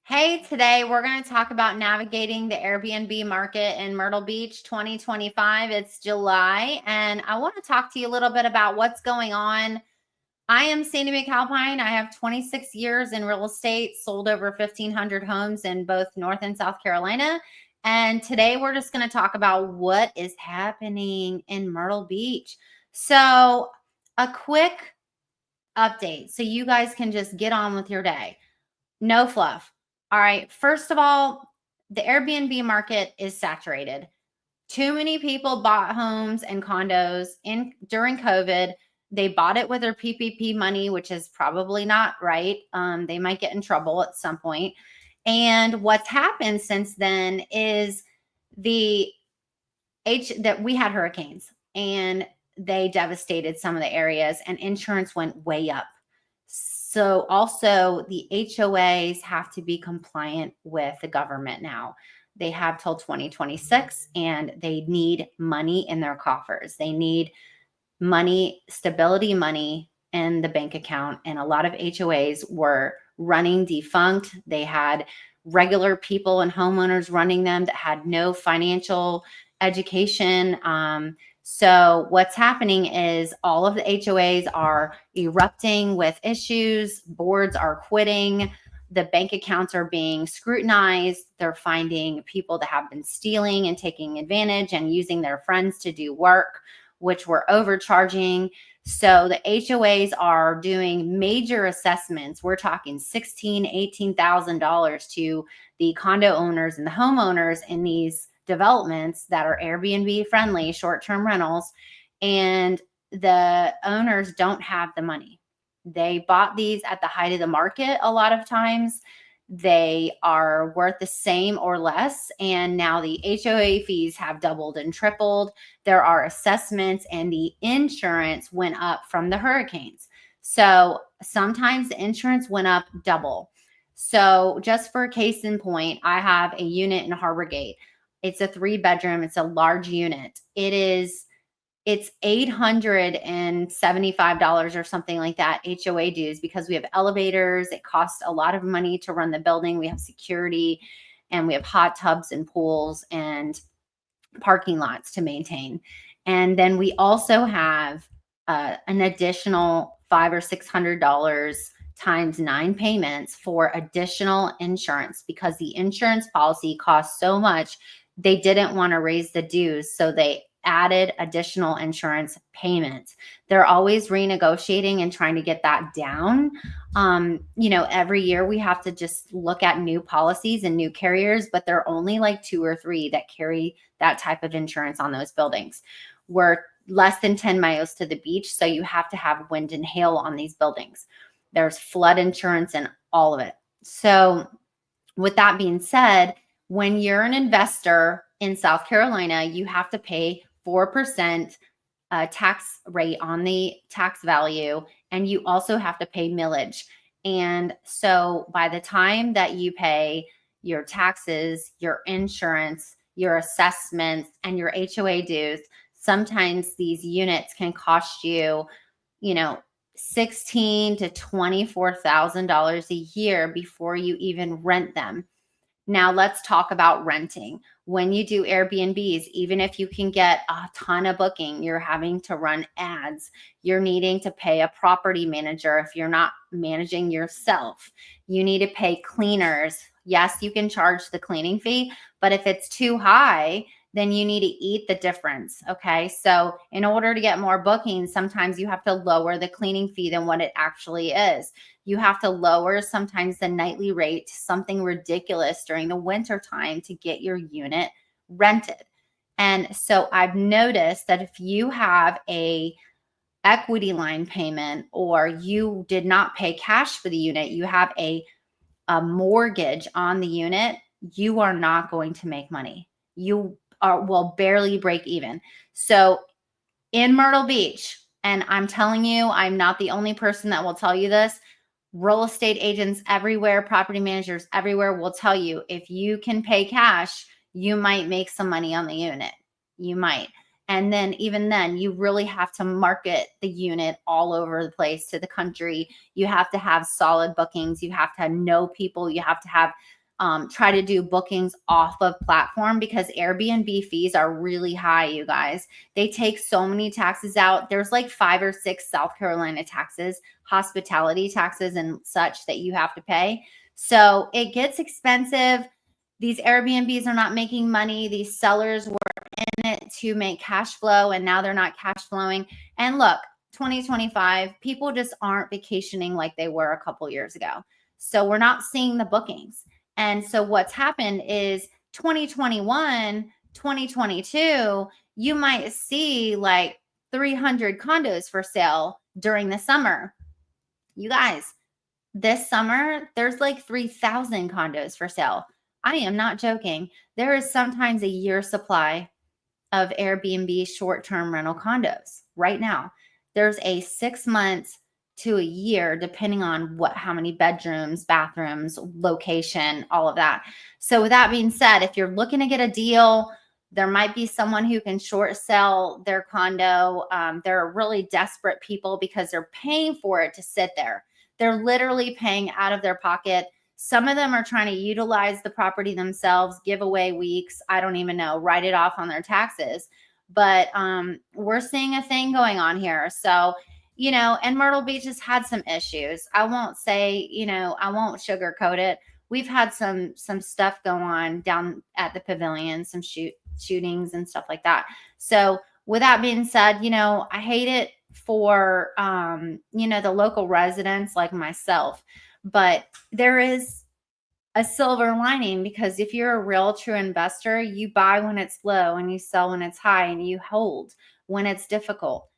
Hey, today we're going to talk about navigating the Airbnb market in Myrtle Beach 2025. It's July, and I want to talk to you a little bit about what's going on. I am Sandy McAlpine. I have 26 years in real estate, sold over 1,500 homes in both North and South Carolina. And today we're just going to talk about what is happening in Myrtle Beach. So, a quick update so you guys can just get on with your day. No fluff. All right. First of all, the Airbnb market is saturated. Too many people bought homes and condos during COVID. They bought it with their PPP money, which is probably not right. They might get in trouble at some point. And what's happened since then is that we had hurricanes and they devastated some of the areas, and insurance went way up. So also the HOAs have to be compliant with the government now. They have till 2026, and they need money in their coffers. They need money, stability money in the bank account. And a lot of HOAs were running defunct. They had regular people and homeowners running them that had no financial education. So what's happening is all of the HOAs are erupting with issues. Boards are quitting. The bank accounts are being scrutinized. They're finding people that have been stealing and taking advantage and using their friends to do work, which were overcharging. So the HOAs are doing major assessments. We're talking $16,000, $18,000 to the condo owners and the homeowners in these developments that are Airbnb friendly, short-term rentals, and the owners don't have the money. They bought these at the height of the market. A lot of times they are worth the same or less, and now the HOA fees have doubled and tripled. There are assessments, and the insurance went up from the hurricanes. So sometimes the insurance went up double. So just for a case in point, I have a unit in Harbor Gate. It's a 3-bedroom. It's a large unit. It's $875 or something like that, HOA dues, because we have elevators. It costs a lot of money to run the building. We have security, and we have hot tubs and pools and parking lots to maintain. And then we also have an additional $500 or $600 times 9 payments for additional insurance, because the insurance policy costs so much. They didn't want to raise the dues, so they added additional insurance payments. They're always renegotiating and trying to get that down. Every year we have to just look at new policies and new carriers, but there are only like 2 or 3 that carry that type of insurance on those buildings. We're less than 10 miles to the beach, so you have to have wind and hail on these buildings. There's flood insurance and all of it. So with that being said, when you're an investor in South Carolina, you have to pay 4% tax rate on the tax value, and you also have to pay millage. And so by the time that you pay your taxes, your insurance, your assessments, and your HOA dues, sometimes these units can cost you, $16,000 to $24,000 a year before you even rent them. Now let's talk about renting. When you do Airbnbs, even if you can get a ton of booking, you're having to run ads. You're needing to pay a property manager if you're not managing yourself. You need to pay cleaners. Yes, you can charge the cleaning fee, but if it's too high, then you need to eat the difference. Okay. So in order to get more bookings, sometimes you have to lower the cleaning fee than what it actually is. You have to lower sometimes the nightly rate to something ridiculous during the winter time to get your unit rented. And so I've noticed that if you have a equity line payment, or you did not pay cash for the unit, you have a mortgage on the unit, you are not going to make money. You will barely break even. So in Myrtle Beach, and I'm telling you, I'm not the only person that will tell you this, real estate agents everywhere, property managers everywhere will tell you, if you can pay cash, you might make some money on the unit. You might. And then even then, you really have to market the unit all over the place to the country. You have to have solid bookings. You have to know people. You have to have try to do bookings off of platform, because Airbnb fees are really high, you guys. They take so many taxes out. There's like 5 or 6 South Carolina taxes, hospitality taxes and such that you have to pay. So it gets expensive. These Airbnbs are not making money. These sellers were in it to make cash flow, and now they're not cash flowing. And look, 2025, people just aren't vacationing like they were a couple years ago. So we're not seeing the bookings. And so what's happened is 2021, 2022, you might see like 300 condos for sale during the summer. You guys, this summer, there's like 3,000 condos for sale. I am not joking. There is sometimes a year supply of Airbnb short-term rental condos right now. There's a 6 months to a year, depending on how many bedrooms, bathrooms, location, all of that. So with that being said, if you're looking to get a deal, there might be someone who can short sell their condo. They're really desperate people because they're paying for it to sit there. They're literally paying out of their pocket. Some of them are trying to utilize the property themselves, give away weeks. I don't even know, write it off on their taxes. But we're seeing a thing going on here. So, and Myrtle Beach has had some issues. I won't say, I won't sugarcoat it. We've had some stuff go on down at the pavilion, some shootings and stuff like that. So with that being said, I hate it for, the local residents like myself, but there is a silver lining, because if you're a real true investor, you buy when it's low and you sell when it's high, and you hold when it's difficult.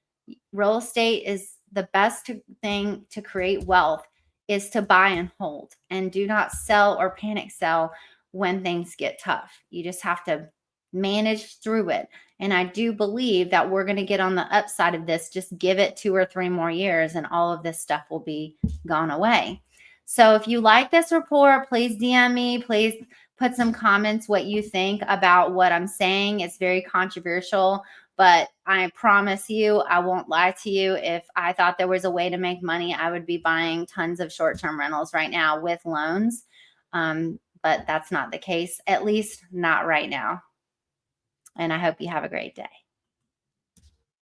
Real estate is the best thing to create wealth, is to buy and hold, and do not sell or panic sell when things get tough. You just have to manage through it. And I do believe that we're going to get on the upside of this. Just give it 2 or 3 more years and all of this stuff will be gone away. So if you like this report, please DM me. Please put some comments what you think about what I'm saying. It's very controversial, but I promise you, I won't lie to you. If I thought there was a way to make money, I would be buying tons of short-term rentals right now with loans. But that's not the case, at least not right now. And I hope you have a great day.